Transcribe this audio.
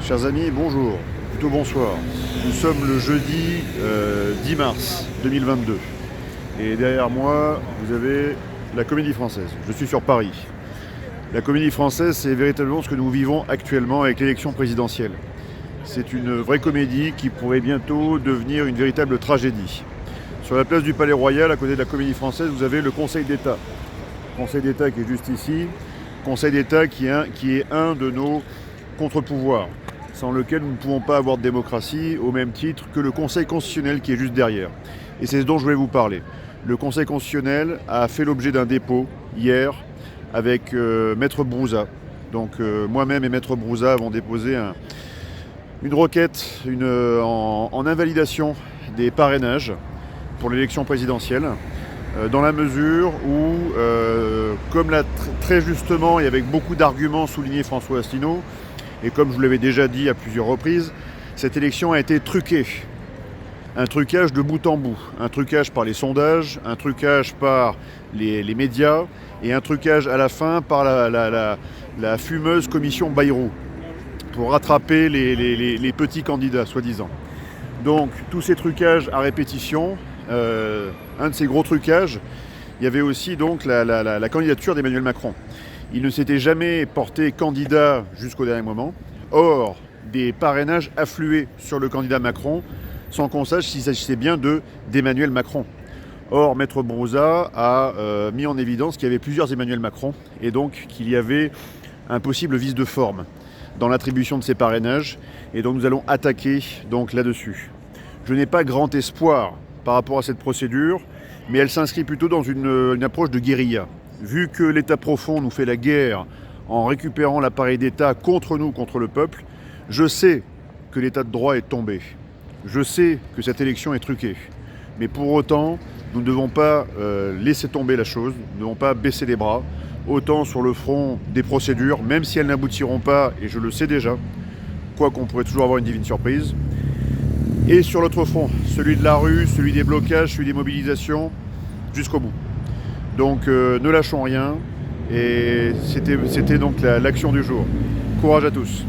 Chers amis, bonjour, plutôt bonsoir. Nous sommes le jeudi 10 mars 2022 et derrière moi vous avez la Comédie Française. Je suis sur Paris. La Comédie Française, c'est véritablement ce que nous vivons actuellement avec l'élection présidentielle. C'est une vraie comédie qui pourrait bientôt devenir une véritable tragédie. Sur la place du Palais Royal, à côté de la Comédie Française, vous avez le Conseil d'État. Conseil d'État qui est juste ici. Conseil d'État qui est un de nos contre-pouvoirs, sans lequel nous ne pouvons pas avoir de démocratie, au même titre que le Conseil constitutionnel qui est juste derrière. Et c'est ce dont je voulais vous parler. Le Conseil constitutionnel a fait l'objet d'un dépôt hier avec Maître Brouza. Donc moi-même et Maître Brouza avons déposé une requête en invalidation des parrainages pour l'élection présidentielle, dans la mesure où, comme l'a très justement et avec beaucoup d'arguments souligné François Asselineau, et comme je vous l'avais déjà dit à plusieurs reprises, cette élection a été truquée. Un trucage de bout en bout. Un trucage par les sondages, un trucage par les médias et un trucage à la fin par la fumeuse commission Bayrou pour rattraper les petits candidats, soi-disant. Donc, tous ces trucages à répétition, un de ces gros trucages, il y avait aussi donc la candidature d'Emmanuel Macron. Il ne s'était jamais porté candidat jusqu'au dernier moment. Or, des parrainages affluaient sur le candidat Macron sans qu'on sache s'il s'agissait bien d'Emmanuel Macron. Or, Maître Brouza a mis en évidence qu'il y avait plusieurs Emmanuel Macron et donc qu'il y avait un possible vice de forme dans l'attribution de ces parrainages. Et donc nous allons attaquer donc là-dessus. Je n'ai pas grand espoir par rapport à cette procédure, mais elle s'inscrit plutôt dans une approche de guérilla. Vu que l'État profond nous fait la guerre en récupérant l'appareil d'État contre nous, contre le peuple, je sais que l'État de droit est tombé. Je sais que cette élection est truquée. Mais pour autant, nous ne devons pas laisser tomber la chose, nous ne devons pas baisser les bras, autant sur le front des procédures, même si elles n'aboutiront pas, et je le sais déjà, quoi qu'on pourrait toujours avoir une divine surprise, et sur l'autre front, celui de la rue, celui des blocages, celui des mobilisations, jusqu'au bout. Donc ne lâchons rien, et c'était donc l'action du jour. Courage à tous.